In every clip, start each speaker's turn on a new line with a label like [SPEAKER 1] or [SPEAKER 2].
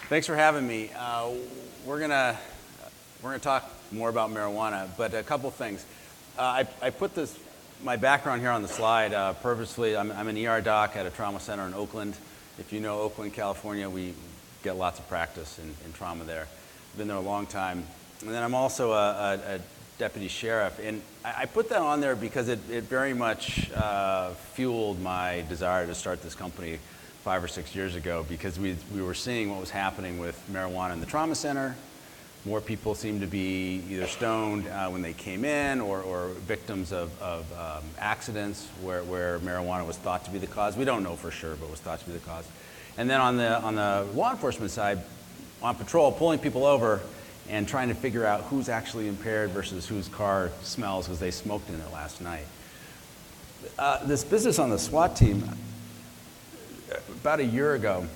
[SPEAKER 1] Thanks for having me. We're gonna talk more about marijuana, but a couple things. I put my background here on the slide purposely. I'm an ER doc at a trauma center in Oakland. If you know Oakland, California, we get lots of practice in trauma there. I've been there a long time. And then I'm also a deputy sheriff. And I put that on there because it very much fueled my desire to start this company 5 or 6 years ago, because we were seeing what was happening with marijuana in the trauma center. More people seemed to be either stoned when they came in or victims of accidents where marijuana was thought to be the cause. We don't know for sure, but was thought to be the cause. And then on the law enforcement side, on patrol, pulling people over and trying to figure out who's actually impaired versus whose car smells because they smoked in it last night. This business on the SWAT team, about a year ago,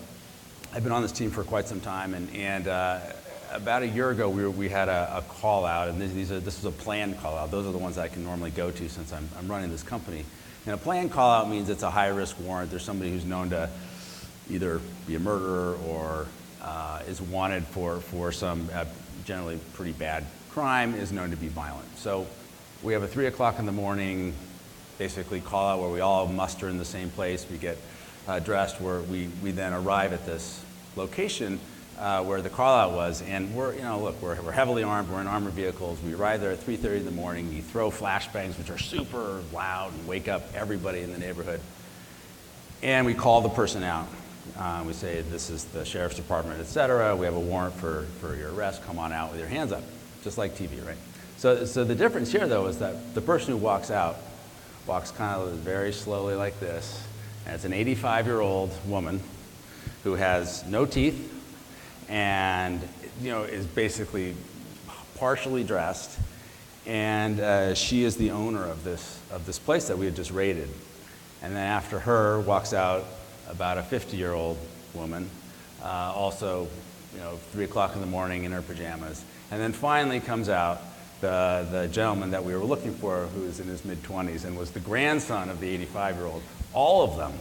[SPEAKER 1] I've been on this team for quite some time, and about a year ago we had a call out, and this was a planned call out. Those are the ones I can normally go to since I'm running this company. And a planned call out means it's a high risk warrant. There's somebody who's known to either be a murderer or is wanted for some generally pretty bad crime, is known to be violent. So we have a 3 o'clock in the morning basically call out where we all muster in the same place. We get dressed, where we then arrive at this location where the call out was, and we're heavily armed, we're in armored vehicles. We arrive there at 3:30 in the morning. We throw flashbangs, which are super loud and wake up everybody in the neighborhood. And we call the person out. We say, this is the sheriff's department, et cetera. We have a warrant for your arrest. Come on out with your hands up, just like TV, right? So the difference here, though, is that the person who walks out walks kind of very slowly like this. And it's an 85-year-old woman who has no teeth and is basically partially dressed. And she is the owner of this place that we had just raided. And then after her walks out about a 50-year-old woman, also 3 o'clock in the morning in her pajamas. And then finally comes out the gentleman that we were looking for, who is in his mid-20s and was the grandson of the 85-year-old. All of them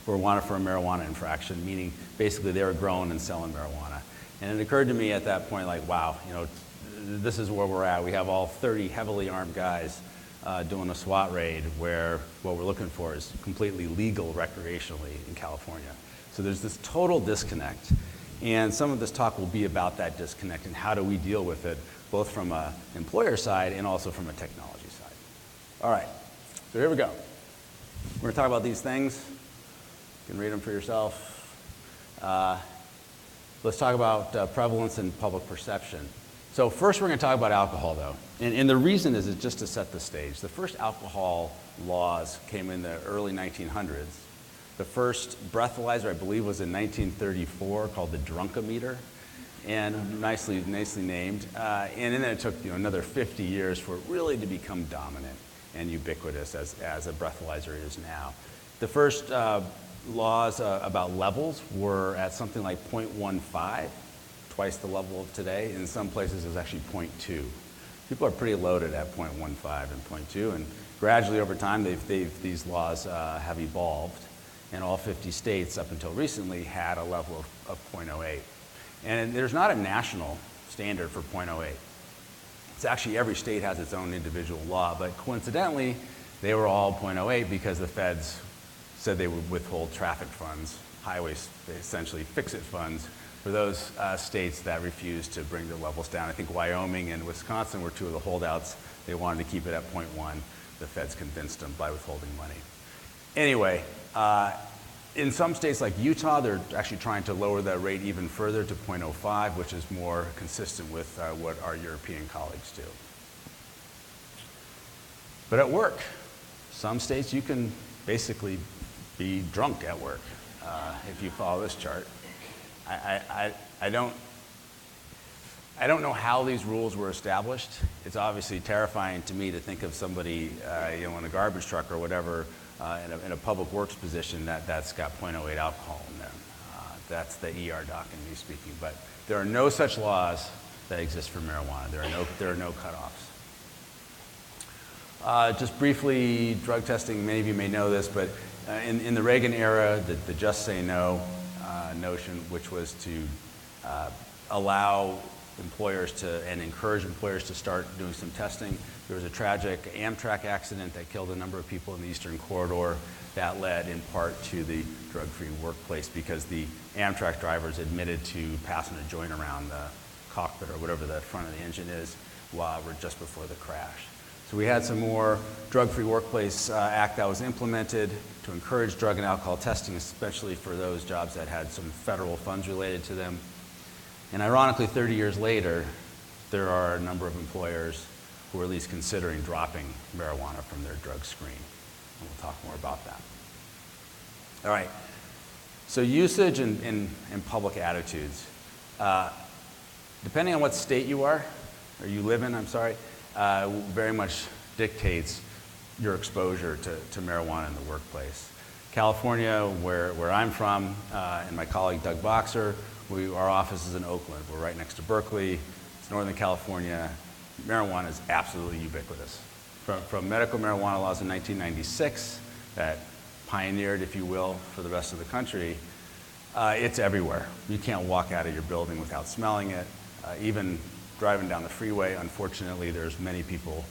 [SPEAKER 1] were wanted for a marijuana infraction, meaning basically they were growing and selling marijuana. And it occurred to me at that point, like, wow, this is where we're at. We have all 30 heavily armed guys doing a SWAT raid where what we're looking for is completely legal recreationally in California. So there's this total disconnect. And some of this talk will be about that disconnect and how do we deal with it, both from an employer side and also from a technology side. All right, so here we go. We're going to talk about these things. You can read them for yourself. Let's talk about prevalence and public perception. So first we're going to talk about alcohol, though. And the reason is just to set the stage. The first alcohol laws came in the early 1900s. The first breathalyzer, I believe, was in 1934, called the Drunkometer, and nicely named. And then it took another 50 years for it really to become dominant and ubiquitous as a breathalyzer is now. The first laws about levels were at something like 0.15, twice the level of today. In some places, it's actually 0.2. People are pretty loaded at 0.15 and 0.2, and gradually over time, these laws have evolved, and all 50 states up until recently had a level of 0.08. And there's not a national standard for 0.08. It's actually every state has its own individual law, but coincidentally, they were all 0.08 because the feds said they would withhold traffic funds, highways, essentially fix-it funds, for those states that refused to bring their levels down. I think Wyoming and Wisconsin were two of the holdouts. They wanted to keep it at 0.1. The feds convinced them by withholding money. Anyway, in some states like Utah, they're actually trying to lower that rate even further to 0.05, which is more consistent with what our European colleagues do. But at work, some states you can basically be drunk at work if you follow this chart. I don't know how these rules were established. It's obviously terrifying to me to think of somebody in a garbage truck or whatever in a public works position that's got 0.08 alcohol in there. That's the ER doc in me speaking. But there are no such laws that exist for marijuana. There are no cutoffs. Just briefly, drug testing, many of you may know this, but in the Reagan era, the just say no notion, which was to allow employers to, and encourage employers to start doing some testing. There was a tragic Amtrak accident that killed a number of people in the Eastern Corridor. That led in part to the drug-free workplace because the Amtrak drivers admitted to passing a joint around the cockpit or whatever the front of the engine is while we're just before the crash. So we had some more drug-free workplace act that was implemented to encourage drug and alcohol testing, especially for those jobs that had some federal funds related to them. And ironically, 30 years later, there are a number of employers who are at least considering dropping marijuana from their drug screen. And we'll talk more about that. All right, so usage and public attitudes. Depending on what state you are, or you live in, very much dictates your exposure to marijuana in the workplace. California, where I'm from, and my colleague Doug Boxer, our office is in Oakland. We're right next to Berkeley. It's Northern California. Marijuana is absolutely ubiquitous. From medical marijuana laws in 1996 that pioneered, if you will, for the rest of the country, it's everywhere. You can't walk out of your building without smelling it. Even driving down the freeway, unfortunately, there are many people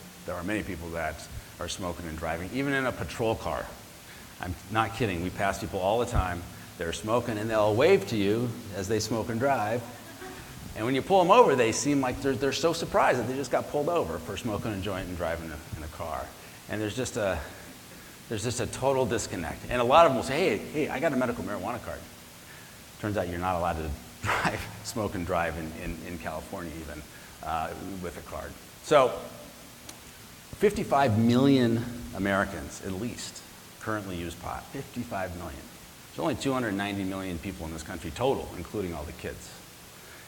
[SPEAKER 1] that are smoking and driving, even in a patrol car. I'm not kidding. We pass people all the time. They're smoking, and they'll wave to you as they smoke and drive. And when you pull them over, they seem like they're so surprised that they just got pulled over for smoking a joint and driving in a car. And there's just a total disconnect. And a lot of them will say, hey, I got a medical marijuana card. Turns out you're not allowed to smoke and drive in California even with a card. So 55 million Americans, at least, currently use pot. 55 million. There's only 290 million people in this country total, including all the kids.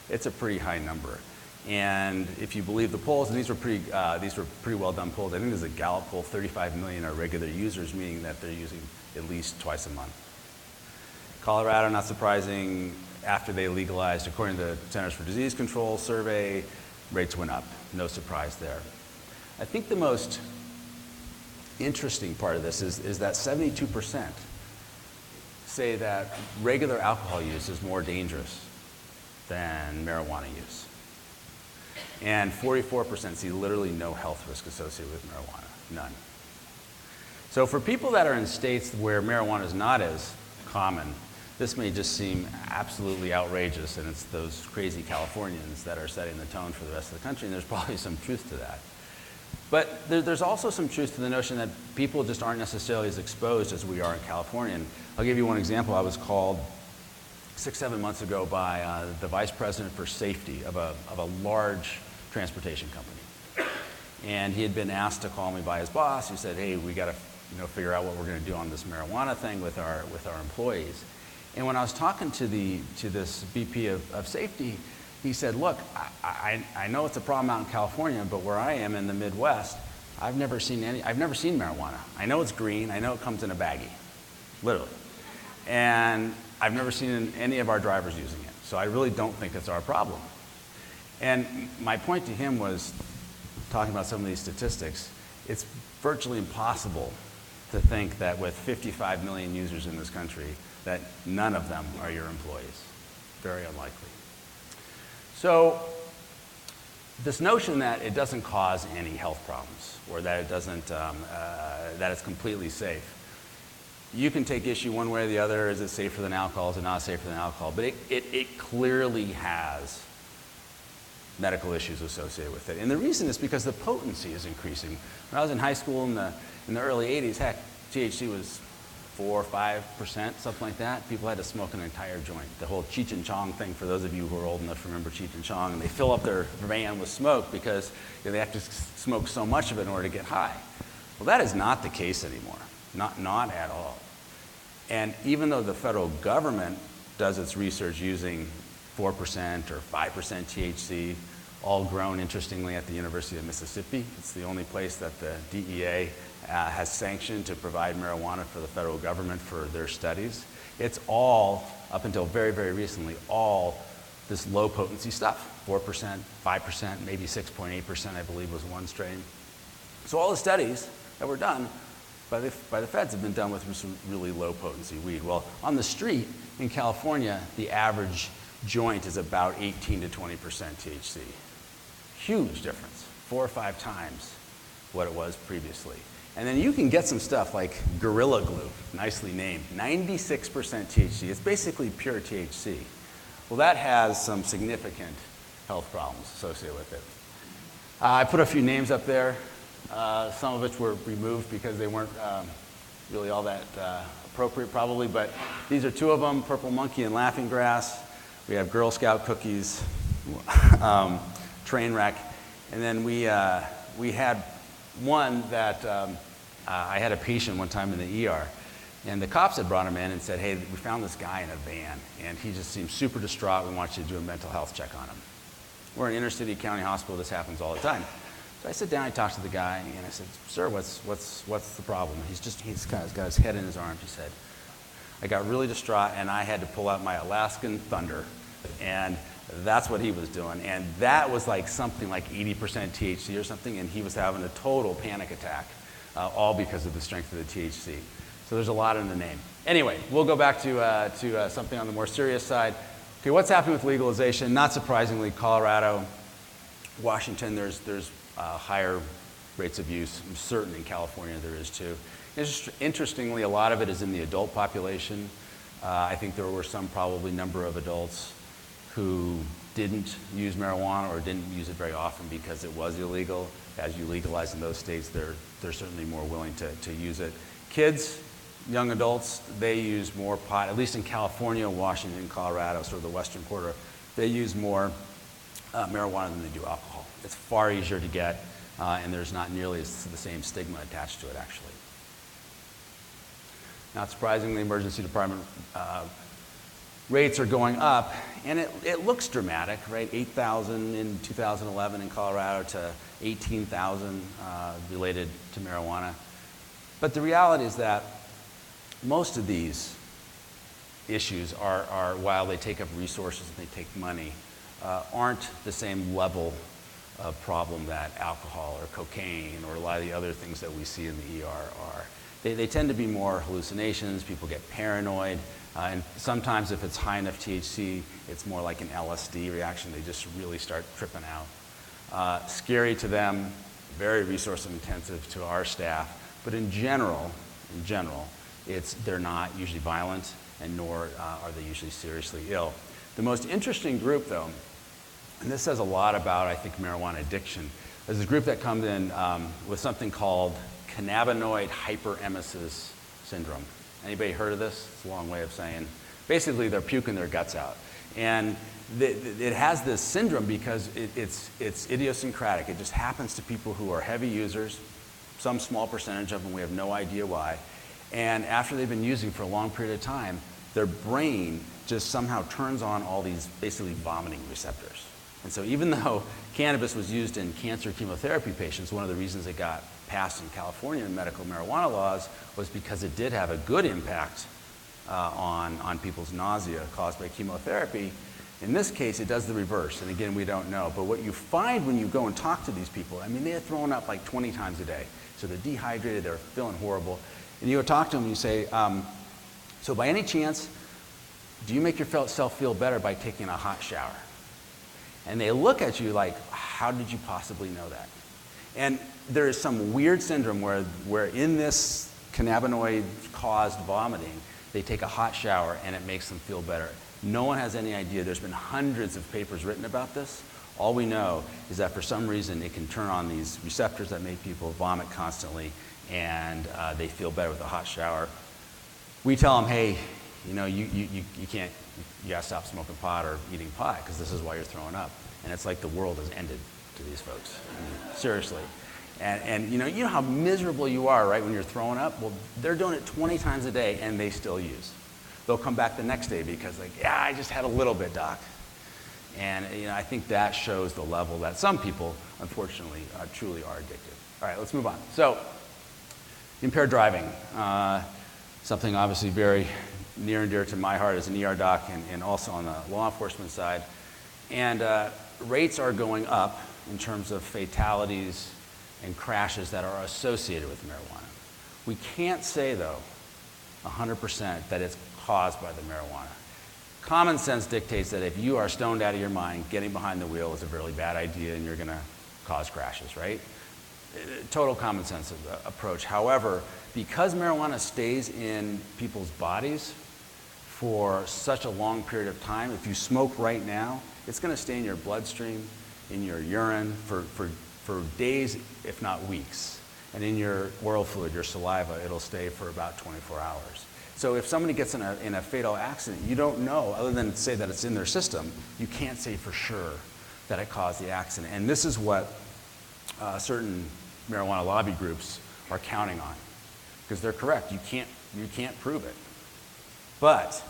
[SPEAKER 1] It's a pretty high number. And if you believe the polls, and these were pretty well done polls, I think there's a Gallup poll, 35 million are regular users, meaning that they're using at least twice a month. Colorado, not surprising, after they legalized, according to the Centers for Disease Control survey, rates went up. No surprise there. I think the most interesting part of this is that 72% say that regular alcohol use is more dangerous than marijuana use. And 44% see literally no health risk associated with marijuana, none. So for people that are in states where marijuana is not as common, this may just seem absolutely outrageous, and it's those crazy Californians that are setting the tone for the rest of the country, and there's probably some truth to that. But there's also some truth to the notion that people just aren't necessarily as exposed as we are in California. And I'll give you one example. I was called 6-7 months ago by the vice president for safety of a large transportation company. And he had been asked to call me by his boss. He said, hey, we got to figure out what we're going to do on this marijuana thing with our employees. And when I was talking to this VP of safety, he said, look, I know it's a problem out in California, but where I am in the Midwest, I've never seen marijuana. I know it's green, I know it comes in a baggie, literally. And I've never seen any of our drivers using it, so I really don't think it's our problem. And my point to him was, talking about some of these statistics, it's virtually impossible to think that with 55 million users in this country, that none of them are your employees. Very unlikely. So this notion that it doesn't cause any health problems, or that it doesn't, that it's completely safe, you can take issue one way or the other. Is it safer than alcohol? Is it not safer than alcohol? But it clearly has medical issues associated with it. And the reason is because the potency is increasing. When I was in high school in the early 80s, heck, THC was 4 or 5%, something like that. People had to smoke an entire joint. The whole Cheech and Chong thing, for those of you who are old enough to remember Cheech and Chong, and they fill up their van with smoke because they have to smoke so much of it in order to get high. Well, that is not the case anymore, not at all. And even though the federal government does its research using 4% or 5% THC, all grown, interestingly, at the University of Mississippi. It's the only place that the DEA has sanctioned to provide marijuana for the federal government for their studies. It's all, up until very, very recently, all this low potency stuff, 4%, 5%, maybe 6.8%, I believe was one strain. So all the studies that were done by the feds have been done with some really low potency weed. Well, on the street in California, the average joint is about 18 to 20% THC. Huge difference, 4 or 5 times what it was previously. And then you can get some stuff like Gorilla Glue, nicely named, 96% THC. It's basically pure THC. Well, that has some significant health problems associated with it. I put a few names up there. Some of which were removed because they weren't really all that appropriate probably, but these are 2 of them, Purple Monkey and Laughing Grass. We have Girl Scout cookies, Trainwreck, and then we had one that I had a patient one time in the ER, and the cops had brought him in and said, hey, we found this guy in a van, and he just seemed super distraught. We want you to do a mental health check on him. We're an inner city county hospital. This happens all the time. So I sit down, I talk to the guy, and I said, sir, what's the problem? He's got his head in his arms. He said, I got really distraught, and I had to pull out my Alaskan Thunder, and that's what he was doing. And that was like something like 80% THC or something, and he was having a total panic attack, all because of the strength of the THC. So there's a lot in the name. Anyway, we'll go back to something on the more serious side. Okay, what's happening with legalization? Not surprisingly, Colorado, Washington, there's higher rates of use. I'm certain in California there is too. Interestingly, a lot of it is in the adult population. I think there were some probably number of adults who didn't use marijuana or didn't use it very often because it was illegal. As you legalize in those states, they're certainly more willing to use it. Kids, young adults, they use more pot, at least in California, Washington, Colorado, sort of the western quarter, they use more marijuana than they do alcohol. It's far easier to get, and there's not nearly the same stigma attached to it, actually. Not surprisingly, emergency department rates are going up, and it looks dramatic, right? 8,000 in 2011 in Colorado to 18,000 related to marijuana. But the reality is that most of these issues are while they take up resources and they take money, aren't the same level of problem that alcohol or cocaine or a lot of the other things that we see in the ER are. They tend to be more hallucinations, people get paranoid, and sometimes if it's high enough THC, it's more like an LSD reaction. They just really start tripping out. Scary to them, very resource intensive to our staff, but in general, they're not usually violent, and nor are they usually seriously ill. The most interesting group, though, and this says a lot about, I think, marijuana addiction, is a group that comes in with something called cannabinoid hyperemesis syndrome. Anybody heard of this? It's a long way of saying, basically they're puking their guts out. And it has this syndrome because it's idiosyncratic. It just happens to people who are heavy users, some small percentage of them, we have no idea why. And after they've been using for a long period of time, their brain just somehow turns on all these basically vomiting receptors. And so even though cannabis was used in cancer chemotherapy patients, one of the reasons it got passed in California in medical marijuana laws was because it did have a good impact on people's nausea caused by chemotherapy. In this case, it does the reverse, and again, we don't know. But what you find when you go and talk to these people, I mean, they're throwing up like 20 times a day. So they're dehydrated, they're feeling horrible. And you go talk to them and you say, so by any chance, do you make yourself feel better by taking a hot shower? And they look at you like, how did you possibly know that? And there is some weird syndrome where in this cannabinoid-caused vomiting, they take a hot shower and it makes them feel better. No one has any idea. There's been hundreds of papers written about this. All we know is that for some reason it can turn on these receptors that make people vomit constantly, and they feel better with a hot shower. We tell them, hey, you know, you gotta stop smoking pot or eating pot because this is why you're throwing up. And it's like the world has ended to these folks. I mean, seriously. And you know how miserable you are, right, when you're throwing up? Well, they're doing it 20 times a day and they still use. They'll come back the next day because like, yeah, I just had a little bit, doc. And you know, I think that shows the level that some people, unfortunately, truly are addicted. All right, let's move on. So, impaired driving, something obviously very near and dear to my heart as an ER doc and also on the law enforcement side. And rates are going up in terms of fatalities and crashes that are associated with marijuana. We can't say, though, 100% that it's caused by the marijuana. Common sense dictates that if you are stoned out of your mind, getting behind the wheel is a really bad idea and you're going to cause crashes, right? Total common sense approach. However, because marijuana stays in people's bodies for such a long period of time, if you smoke right now, it's going to stay in your bloodstream, in your urine for days, if not weeks. And in your oral fluid, your saliva, it'll stay for about 24 hours. So if somebody gets in a fatal accident, you don't know, other than to say that it's in their system, you can't say for sure that it caused the accident. And this is what certain marijuana lobby groups are counting on, because they're correct. You can't prove it. But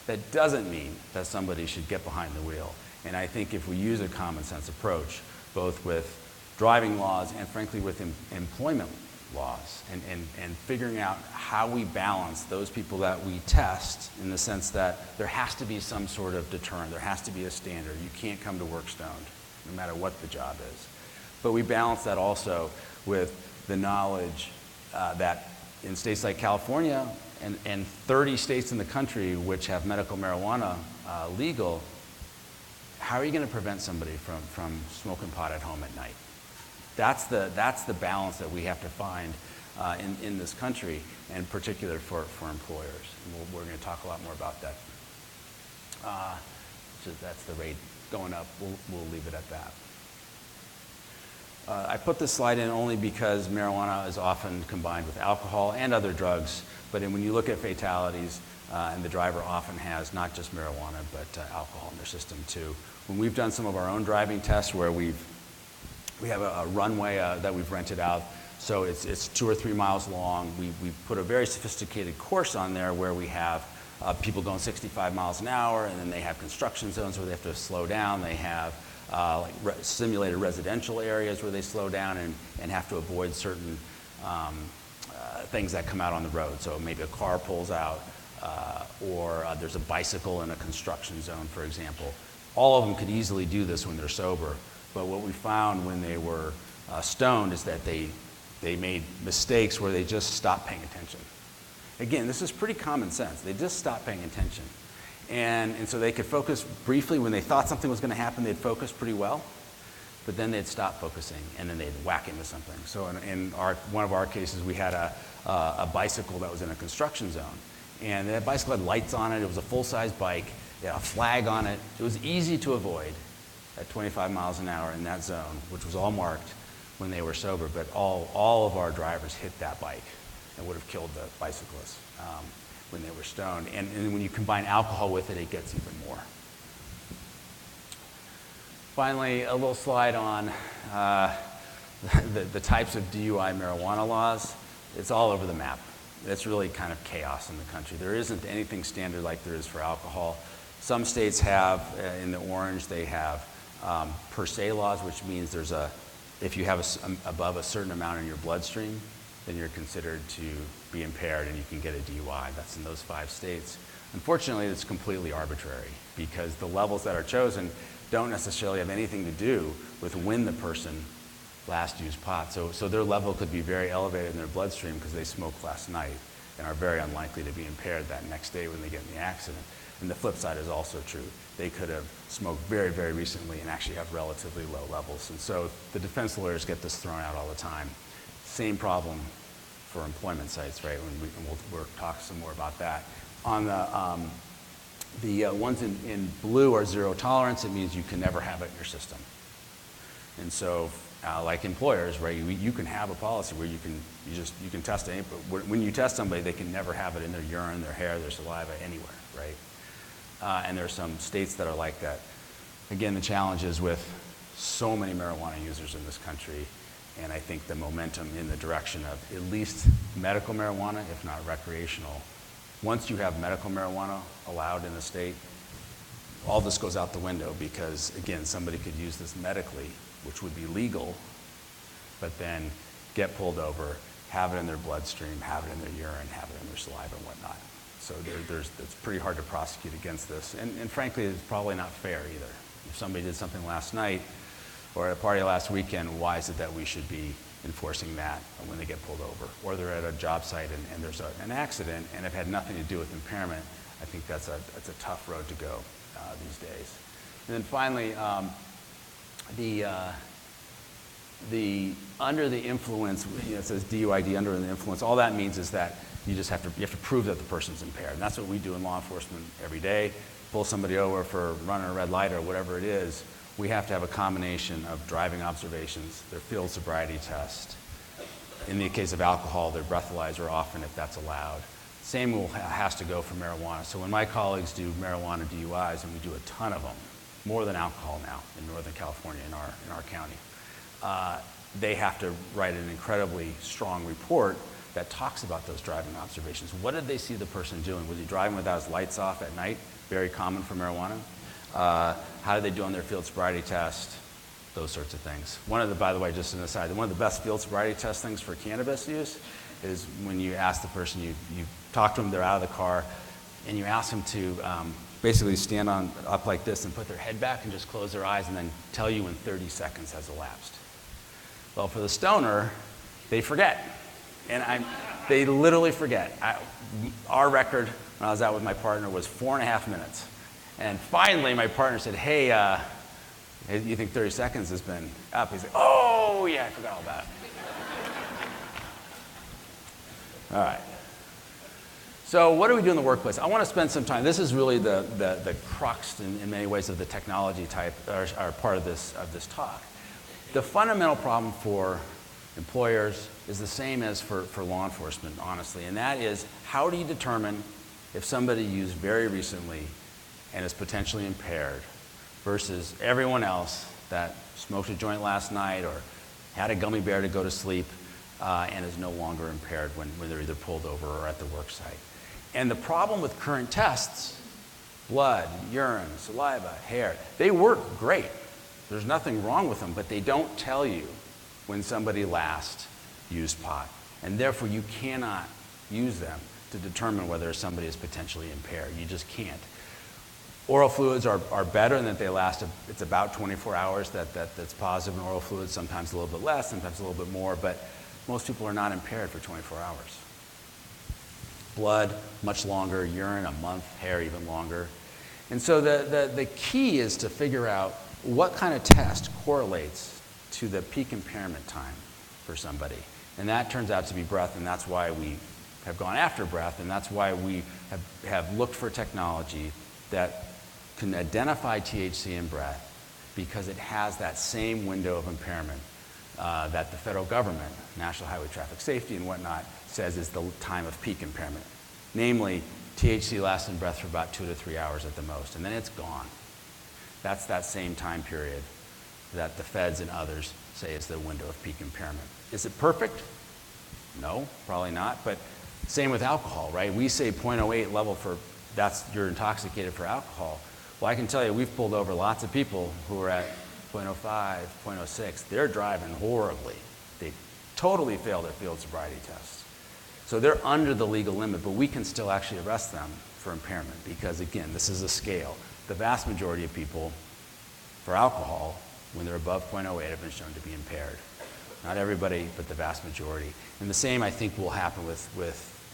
[SPEAKER 1] that doesn't mean that somebody should get behind the wheel. And I think if we use a common sense approach, both with driving laws and frankly with employment laws, and figuring out how we balance those people that we test, in the sense that there has to be some sort of deterrent, there has to be a standard. You can't come to work stoned, no matter what the job is. But we balance that also with the knowledge that in states like California and 30 states in the country which have medical marijuana legal, how are you going to prevent somebody from smoking pot at home at night? That's the balance that we have to find in this country, and in particular for employers. And we're going to talk a lot more about that. So that's the rate going up. We'll leave it at that. I put this slide in only because marijuana is often combined with alcohol and other drugs, but when you look at fatalities, and the driver often has not just marijuana, but alcohol in their system too. When we've done some of our own driving tests where we have a runway that we've rented out, so it's 2 or 3 miles long. We put a very sophisticated course on there where we have people going 65 miles an hour, and then they have construction zones where they have to slow down. They have simulated residential areas where they slow down and have to avoid certain things that come out on the road. So maybe a car pulls out, or there's a bicycle in a construction zone, for example. All of them could easily do this when they're sober, but what we found when they were stoned is that they made mistakes where they just stopped paying attention. Again, this is pretty common sense. They just stopped paying attention. And so they could focus briefly. When they thought something was going to happen, they'd focus pretty well, but then they'd stop focusing and then they'd whack into something. So in one of our cases, we had a bicycle that was in a construction zone, and that bicycle had lights on it. It was a full-size bike. It had a flag on it. It was easy to avoid at 25 miles an hour in that zone, which was all marked when they were sober, but all of our drivers hit that bike and would have killed the bicyclist when they were stoned. And when you combine alcohol with it, it gets even more. Finally, a little slide on the types of DUI marijuana laws. It's all over the map. It's really kind of chaos in the country. There isn't anything standard like there is for alcohol. Some states have, in the orange, they have per se laws, which means if you have above a certain amount in your bloodstream, then you're considered to be impaired and you can get a DUI. That's in those 5 states. Unfortunately, it's completely arbitrary because the levels that are chosen don't necessarily have anything to do with when the person last used pot. So their level could be very elevated in their bloodstream because they smoked last night and are very unlikely to be impaired that next day when they get in the accident. And the flip side is also true. They could have smoked very, very recently and actually have relatively low levels. And so the defense lawyers get this thrown out all the time. Same problem for employment sites, right? We'll talk some more about that. On the ones in blue are zero tolerance. It means you can never have it in your system. And so, like employers, right? You can have a policy where you can test it, but when you test somebody, they can never have it in their urine, their hair, their saliva, anywhere, right? And there are some states that are like that. Again, the challenge is with so many marijuana users in this country, and I think the momentum in the direction of at least medical marijuana, if not recreational. Once you have medical marijuana allowed in the state, all this goes out the window because, again, somebody could use this medically, which would be legal, but then get pulled over, have it in their bloodstream, have it in their urine, have it in their saliva and whatnot. So it's pretty hard to prosecute against this. And frankly, it's probably not fair either. If somebody did something last night or at a party last weekend, why is it that we should be enforcing that when they get pulled over? Or they're at a job site and there's an accident and it had nothing to do with impairment. I think that's a tough road to go these days. And then finally, the under the influence, it says DUID, under the influence. All that means is that you have to prove that the person's impaired. And that's what we do in law enforcement every day. Pull somebody over for running a red light or whatever it is. We have to have a combination of driving observations, their field sobriety test. In the case of alcohol, their breathalyzer often, if that's allowed. Same has to go for marijuana. So when my colleagues do marijuana DUIs, and we do a ton of them, more than alcohol now in Northern California in our county, they have to write an incredibly strong report that talks about those driving observations. What did they see the person doing? Was he driving without his lights off at night? Very common for marijuana. How did they do on their field sobriety test? Those sorts of things. By the way, just an aside, one of the best field sobriety test things for cannabis use is when you ask the person, you talk to them, they're out of the car, and you ask them to basically stand up like this and put their head back and just close their eyes and then tell you when 30 seconds has elapsed. Well, for the stoner, they forget. And they literally forget. Our record when I was out with my partner was 4.5 minutes. And finally, my partner said, hey, you think 30 seconds has been up? He's like, oh, yeah, I forgot all about it. All right. So what do we do in the workplace? I want to spend some time. This is really the crux in many ways of the technology type, or part of this talk. The fundamental problem for employers is the same as for law enforcement, honestly, and that is, how do you determine if somebody used very recently and is potentially impaired versus everyone else that smoked a joint last night or had a gummy bear to go to sleep and is no longer impaired when they're either pulled over or at the work site. And the problem with current tests, blood, urine, saliva, hair, they work great. There's nothing wrong with them, but they don't tell you when somebody last used pot. And therefore, you cannot use them to determine whether somebody is potentially impaired. You just can't. Oral fluids are better in that they last, it's about 24 hours that's positive in oral fluids, sometimes a little bit less, sometimes a little bit more, but most people are not impaired for 24 hours. Blood, much longer, urine, a month, hair, even longer. And so the key is to figure out what kind of test correlates to the peak impairment time for somebody. And that turns out to be breath, and that's why we have gone after breath, and that's why we have looked for technology that can identify THC in breath, because it has that same window of impairment that the federal government, National Highway Traffic Safety and whatnot, says is the time of peak impairment. Namely, THC lasts in breath for about 2 to 3 hours at the most, and then it's gone. That's that same time period that the feds and others say is the window of peak impairment. Is it perfect? No, probably not, but same with alcohol, right? We say 0.08 level you're intoxicated for alcohol. Well, I can tell you, we've pulled over lots of people who are at 0.05, 0.06. They're driving horribly. They totally fail their field sobriety tests. So they're under the legal limit, but we can still actually arrest them for impairment because, again, this is a scale. The vast majority of people for alcohol, when they're above 0.08, have been shown to be impaired. Not everybody, but the vast majority. And the same, I think, will happen with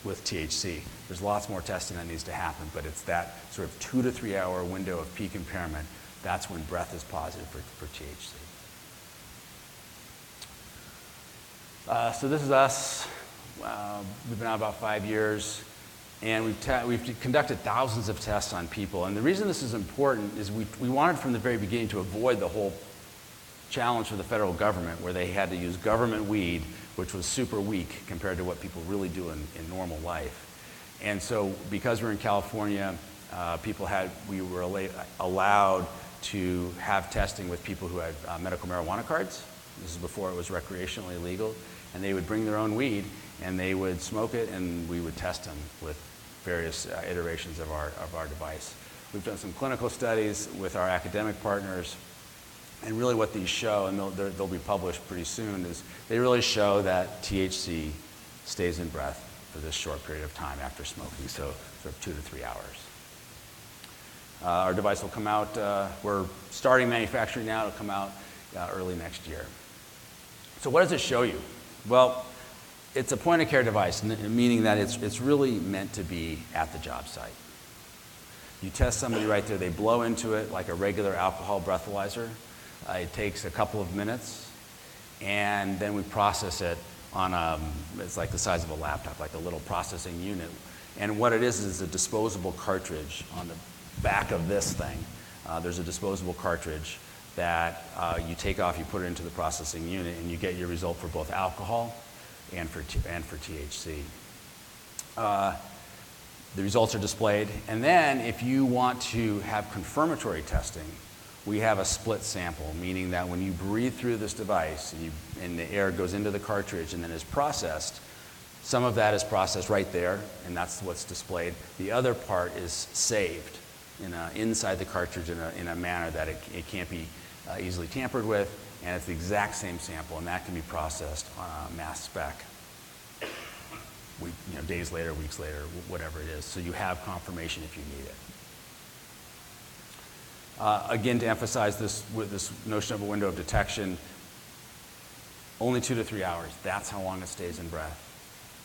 [SPEAKER 1] THC. There's lots more testing that needs to happen, but it's that sort of 2 to 3 hour window of peak impairment. That's when breath is positive for THC. So this is us. We've been out about 5 years, and we've conducted thousands of tests on people. And the reason this is important is we wanted from the very beginning to avoid the whole challenge for the federal government where they had to use government weed, which was super weak compared to what people really do in normal life. And so because we're in California, we were allowed to have testing with people who had medical marijuana cards. This is before it was recreationally legal. And they would bring their own weed, and they would smoke it, and we would test them with various iterations of our device. We've done some clinical studies with our academic partners, and really what these show, and they'll be published pretty soon, is they really show that THC stays in breath for this short period of time after smoking, so sort of 2 to 3 hours. Our device will come out, we're starting manufacturing now, it'll come out early next year. So what does it show you? Well, it's a point-of-care device, meaning that it's really meant to be at the job site. You test somebody right there, they blow into it like a regular alcohol breathalyzer. It takes a couple of minutes, and then we process it on it's like the size of a laptop, like a little processing unit. And what it is a disposable cartridge on the back of this thing. There's a disposable cartridge that you take off, you put it into the processing unit, and you get your result for both alcohol and for THC. The results are displayed, and then if you want to have confirmatory testing, we have a split sample, meaning that when you breathe through this device and the air goes into the cartridge and then is processed, some of that is processed right there, and that's what's displayed. The other part is saved inside the cartridge in a manner that it can't be easily tampered with, and it's the exact same sample, and that can be processed on a mass spec. Days later, weeks later, whatever it is. So you have confirmation if you need it. Again, to emphasize this notion of a window of detection, only 2 to 3 hours. That's how long it stays in breath.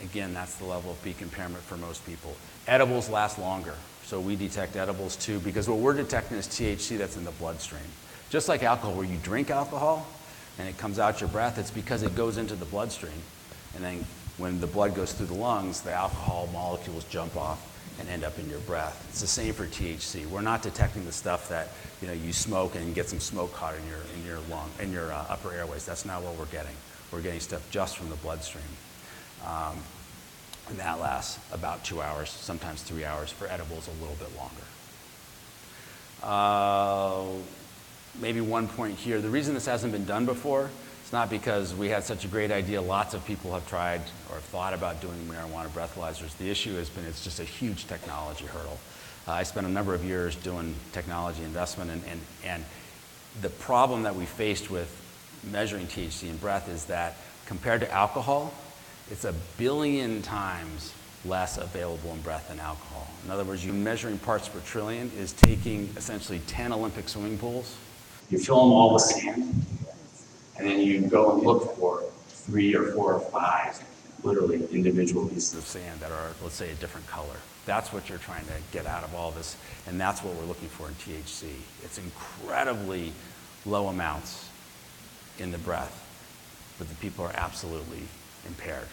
[SPEAKER 1] Again, that's the level of peak impairment for most people. Edibles last longer. So we detect edibles too, because what we're detecting is THC that's in the bloodstream. Just like alcohol, where you drink alcohol and it comes out your breath, it's because it goes into the bloodstream. And then when the blood goes through the lungs, the alcohol molecules jump off and end up in your breath. It's the same for THC. We're not detecting the stuff that you smoke and get some smoke caught in your upper airways. That's not what we're getting. We're getting stuff just from the bloodstream. And that lasts about 2 hours, sometimes 3 hours. For edibles, a little bit longer. Maybe one point here. The reason this hasn't been done before, it's not because we had such a great idea. Lots of people have tried or have thought about doing marijuana breathalyzers. The issue has been it's just a huge technology hurdle. I spent a number of years doing technology investment, and the problem that we faced with measuring THC in breath is that compared to alcohol, it's 1 billion times less available in breath than alcohol. In other words, you measuring parts per trillion is taking essentially 10 Olympic swimming pools. You fill them all with sand, and then you go and look for 3 or 4 or 5 literally individual pieces of sand that are, let's say, a different color. That's what you're trying to get out of all this, and that's what we're looking for in THC. It's incredibly low amounts in the breath, but the people are absolutely impaired.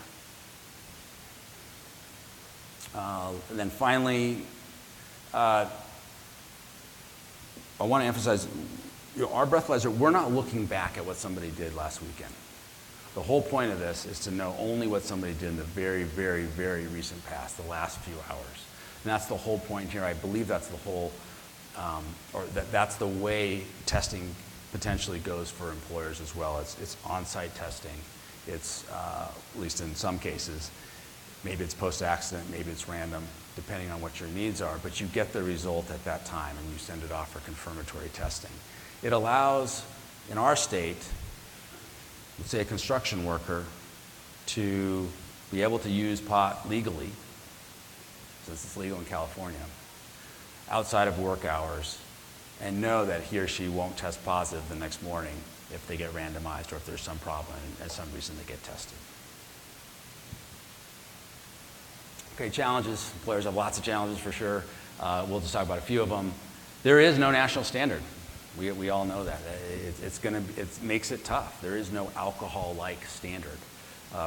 [SPEAKER 1] And then finally, I want to emphasize, our breathalyzer, we're not looking back at what somebody did last weekend. The whole point of this is to know only what somebody did in the very, very, very recent past, the last few hours. And that's the whole point here. I believe that's the whole, that's the way testing potentially goes for employers as well. It's on-site testing. It's, at least in some cases, maybe it's post-accident, maybe it's random, depending on what your needs are, but you get the result at that time and you send it off for confirmatory testing. It allows, in our state, let's say a construction worker, to be able to use pot legally, since it's legal in California, outside of work hours, and know that he or she won't test positive the next morning if they get randomized or if there's some problem and some reason they get tested. Okay, challenges. Employers have lots of challenges for sure. We'll just talk about a few of them. There is no national standard. We all know that. It makes it tough. There is no alcohol-like standard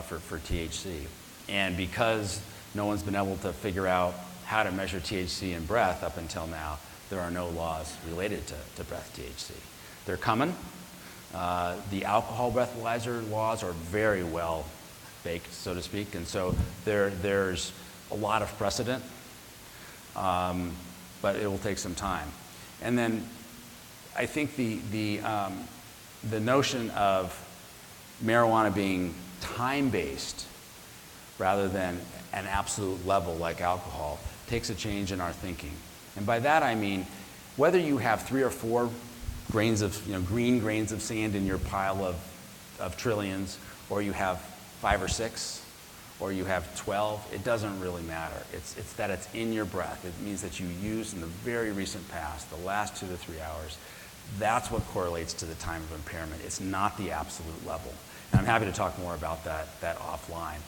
[SPEAKER 1] for THC. And because no one's been able to figure out how to measure THC in breath up until now, there are no laws related to breath THC. They're coming. The alcohol breathalyzer laws are very well baked, so to speak, and so there's a lot of precedent, but it will take some time. And then I think the notion of marijuana being time-based rather than an absolute level like alcohol takes a change in our thinking. And by that I mean, whether you have 3 or 4 grains of, green grains of sand in your pile of trillions, or you have 5 or 6, or you have 12, it doesn't really matter. It's that it's in your breath. It means that you used in the very recent past, the last 2 to 3 hours. That's what correlates to the time of impairment. It's not the absolute level. And I'm happy to talk more about that offline.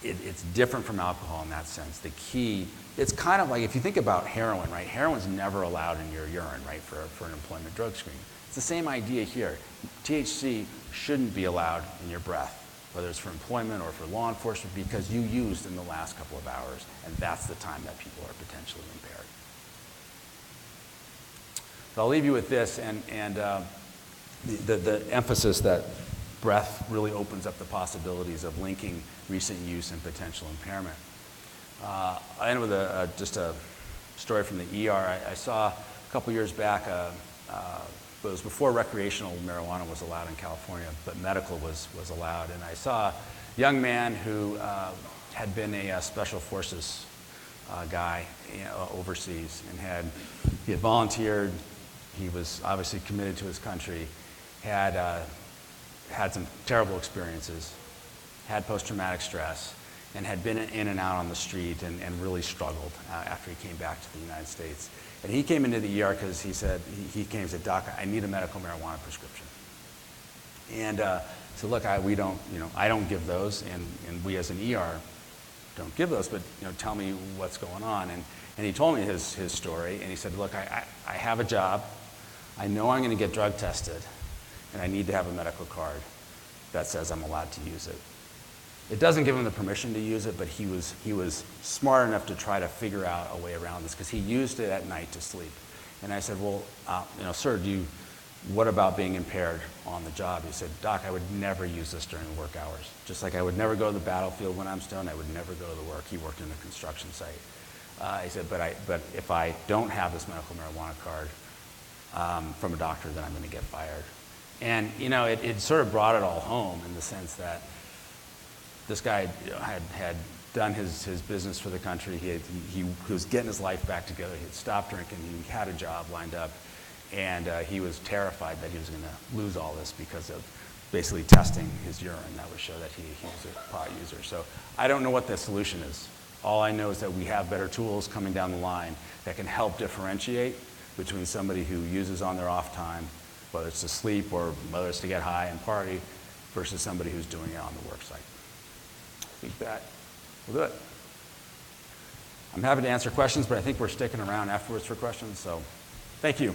[SPEAKER 1] it's different from alcohol in that sense. The key, it's kind of like if you think about heroin, right? Heroin's never allowed in your urine, right, for an employment drug screen. It's the same idea here. THC shouldn't be allowed in your breath, whether it's for employment or for law enforcement, because you used in the last couple of hours, and that's the time that people are potentially impaired. So I'll leave you with this, and the emphasis that breath really opens up the possibilities of linking recent use and potential impairment. I end with just a story from the ER. I saw a couple years back, it was before recreational marijuana was allowed in California, but medical was allowed. And I saw a young man who had been a special forces guy overseas, and he had volunteered. He was obviously committed to his country, had some terrible experiences, had post-traumatic stress, and had been in and out on the street and really struggled after he came back to the United States. And he came into the ER because he said, Doc, I need a medical marijuana prescription. And said, look, I don't give those, and we as an ER don't give those, but tell me what's going on. And he told me his story, and he said, look, I have a job. I know I'm going to get drug tested, and I need to have a medical card that says I'm allowed to use it. It doesn't give him the permission to use it, but he was smart enough to try to figure out a way around this, because he used it at night to sleep. And I said, well, sir, what about being impaired on the job? He said, Doc, I would never use this during work hours. Just like I would never go to the battlefield when I'm stoned, I would never go to work. He worked in a construction site. He said, but if I don't have this medical marijuana card from a doctor, then I'm going to get fired. And it sort of brought it all home in the sense that this guy had done his business for the country. He was getting his life back together. He had stopped drinking. He had a job lined up, and he was terrified that he was going to lose all this because of basically testing his urine that would show that he was a pot user. So I don't know what the solution is. All I know is that we have better tools coming down the line that can help differentiate between somebody who uses on their off time, whether it's to sleep or whether it's to get high and party, versus somebody who's doing it on the work site. I think that will do it. I'm happy to answer questions, but I think we're sticking around afterwards for questions, so thank you.